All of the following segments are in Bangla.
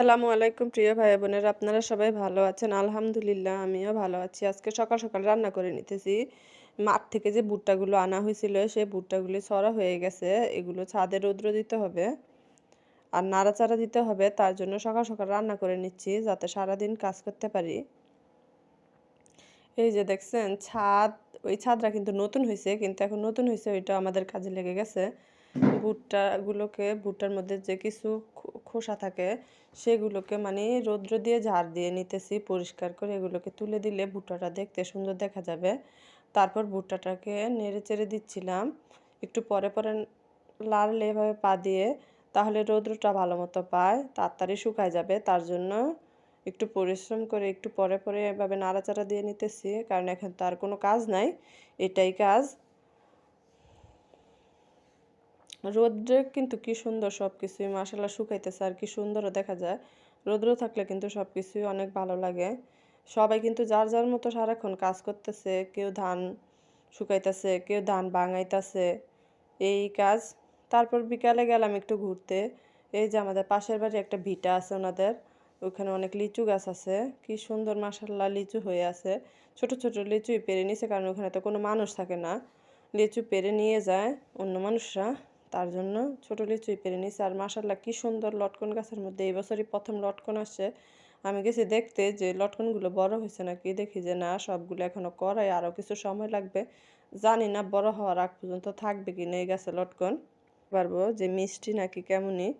আসসালামু আলাইকুম প্রিয় ভাই বোনেরা, আপনারা সবাই ভালো আছেন? আলহামদুলিল্লাহ আমিও ভালো আছি। আজকে সকাল সকাল রান্না করে নিতেছি। মাঠ থেকে যে ভুট্টাগুলো আনা হয়েছিল সেই ভুট্টাগুলি ছড়া হয়ে গেছে। এগুলো ছাদে রৌদ্র দিতে হবে আর নাড়াচাড়া দিতে হবে। তার জন্য সকাল সকাল রান্না করে নিচ্ছি যাতে সারাদিন কাজ করতে পারি। এই যে দেখছেন ছাদ, ওই ছাদটা কিন্তু নতুন হয়েছে, কিন্তু এখন নতুন হয়েছে ওইটা আমাদের কাজে লেগে গেছে। ভুট্টার মধ্যে যে কিছু খোসা থাকে সেগুলোকে মানে রৌদ্র দিয়ে ঝাড় দিয়ে নিতেছি পরিষ্কার করে। এগুলোকে তুলে দিলে ভুট্টাটা দেখতে সুন্দর দেখা যাবে। তারপর ভুট্টাটাকে নেড়ে চেড়ে দিচ্ছিলাম, একটু পরে পরে লাড়লে এভাবে পা দিয়ে, তাহলে রৌদ্রটা ভালো মতো পায়, তাড়াতাড়ি শুকায় যাবে। তার জন্য একটু পরিশ্রম করে একটু পরে পরে এভাবে নাড়াচাড়া দিয়ে নিতেছি, কারণ এখন তো আর কোনো কাজ নাই, এটাই কাজ। রৌদ্রে কিন্তু কি সুন্দর সব কিছুই মাশাআল্লাহ শুকাইতেছে আর কি সুন্দরও দেখা যায়। রৌদ্র থাকলে কিন্তু সব কিছুই অনেক ভালো লাগে। সবাই কিন্তু যার যার মতো সারাক্ষণ কাজ করতেছে, কেউ ধান শুকাইতেছে, কেউ ধান ভাঙাইতেছে, এই কাজ। তারপর বিকালে গেলাম একটু ঘুরতে। এই যে আমাদের পাশের বাড়ি একটা ভিটা আছে ওনাদের, ওখানে অনেক লিচু গাছ আছে, কি সুন্দর মাশাআল্লাহ লিচু হয়ে আছে। ছোট ছোট লিচুই পেড়ে নিছে, কারণ ওখানে তো কোনো মানুষ থাকে না, লিচু পেড়ে নিয়ে যায় অন্য মানুষরা। তার জন্য ছোট লিচুই পেড়ে নিছে। আর মাশাআল্লাহ কি সুন্দর লটকন গাছের মধ্যে এই বছরই প্রথম লটকন আসছে। আমি গেছি দেখতে যে লটকনগুলো বড় হয়েছে নাকি, দেখি যে না, সবগুলো এখনো কড়াই, আরও কিছু সময় লাগবে। জানি না বড় হওয়ার আগ পর্যন্ত থাকবে কি না এই গাছে লটকন, পারবো যে মিষ্টি নাকি কেমনই।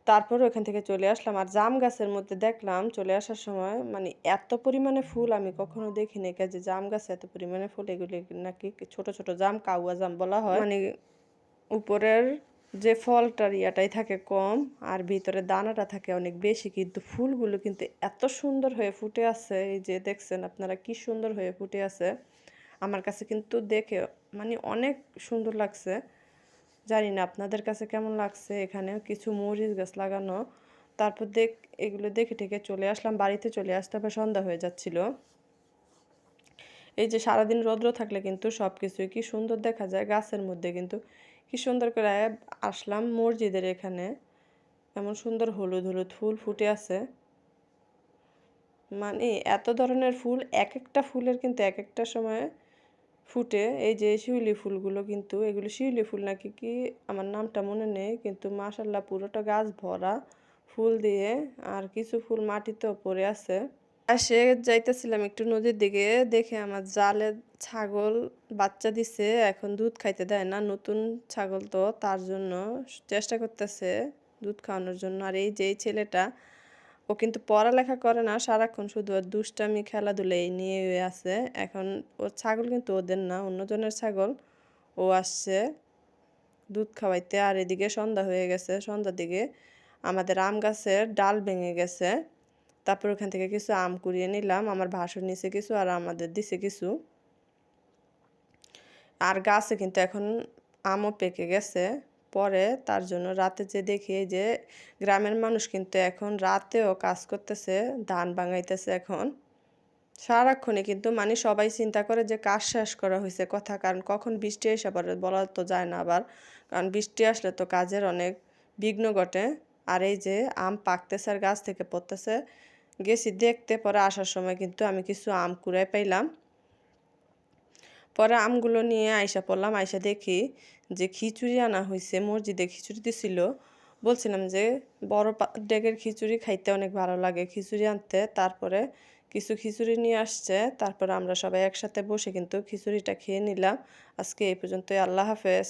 তারপর ওখান থেকে চলে আসলাম। আর জাম গাছের মধ্যে দেখলাম চলে আসার সময় মানে এত পরিমাণে ফুল আমি কখনো দেখিনি, যে জাম গাছে এত পরিমাণে ফুল। এগুলি নাকি ছোট ছোট জাম, কাউয়া জাম বলা হয়। মানে উপরের যে ফলটার ইয়াটাই থাকে কম আর ভিতরে দানাটা থাকে অনেক বেশি, কিন্তু ফুলগুলো কিন্তু এত সুন্দর হয়ে ফুটে আছে। এই যে দেখছেন আপনারা কি সুন্দর হয়ে ফুটে আছে। আমার কাছে কিন্তু দেখে মানে অনেক সুন্দর লাগছে। জানি না আপনাদের কাছে কেমন লাগছে। এখানেও কিছু মরিচ গাছ লাগানো। তারপর এগুলো দেখে টেকে চলে আসলাম, বাড়িতে চলে আসতে হবে, সন্ধ্যা হয়ে যাচ্ছিল। এই যে সারাদিন রৌদ্র থাকলে কিন্তু সব কিছুই কি সুন্দর দেখা যায় গাছের মধ্যে। কিন্তু কি সুন্দর করে আসলাম মসজিদের এখানে, এমন সুন্দর হলুদ হলুদ ফুল ফুটে আছে। মানে এত ধরনের ফুল, এক একটা ফুলের কিন্তু এক একটা সময় ফুটে। এই যে শিউলি ফুলগুলো, কিন্তু এগুলো শিউলি ফুল নাকি কি আমার নামটা মনে নেই, কিন্তু মাশাআল্লাহ পুরোটা গাছ ভরা ফুল দিয়ে। আর কিছু ফুল মাটিতেও পড়ে আছে। সে যাইতেছিলাম একটু নদীর দিকে, দেখে আমার জালে ছাগল বাচ্চা দিছে, এখন দুধ খাইতে দেয় না, নতুন ছাগল তো, তার জন্য চেষ্টা করতেছে দুধ খাওয়ানোর জন্য। আর এই যে এই ছেলেটা, ও কিন্তু পড়ালেখা করে না, সারাক্ষণ শুধু ওর দুষ্টামি খেলাধুলা এই নিয়ে আছে। এখন ওর ছাগল কিন্তু ওদের না, অন্যজনের ছাগল। ও আসছে দুধ খাওয়াইতে। আর এদিকে সন্ধ্যা হয়ে গেছে, সন্ধ্যার দিকে আমাদের আম গাছের ডাল ভেঙে গেছে। তারপর ওখান থেকে কিছু আম কুড়িয়ে নিলাম, আমার ভাসুর নিচে কিছু আর আমাদের দিছে কিছু। আর গাছে কিন্তু এখন আমও পেকে গেছে পরে। তার জন্য রাতে যে দেখি যে গ্রামের মানুষ কিন্তু এখন রাতেও কাজ করতেছে, ধান ভাঙাইতেছে এখন সারাক্ষণে। কিন্তু মানে সবাই চিন্তা করে যে কাজ শেষ করা হয়েছে কথা, কারণ কখন বৃষ্টি এসে পড়ে বলা তো যায় না আবার, কারণ বৃষ্টি আসলে তো কাজের অনেক বিঘ্ন ঘটে। আর এই যে আম পাকতেছে আর গাছ থেকে পড়তেছে, গেছি দেখতে। পরে আসার সময় কিন্তু আমি কিছু আম কুড়াই পাইলাম। পরে আমগুলো নিয়ে আইসা পড়লাম, আইসা দেখি যে খিচুড়ি আনা হয়েছে, মসজিদে খিচুড়ি দিছিল। বলছিলাম যে বড় ডেকের খিচুড়ি খাইতে অনেক ভালো লাগে, খিচুড়ি আনতে। তারপরে কিছু খিচুড়ি নিয়ে আসছে, তারপরে আমরা সবাই একসাথে বসে কিন্তু খিচুড়িটা খেয়ে নিলাম। আজকে এই পর্যন্তই, আল্লাহ হাফেজ।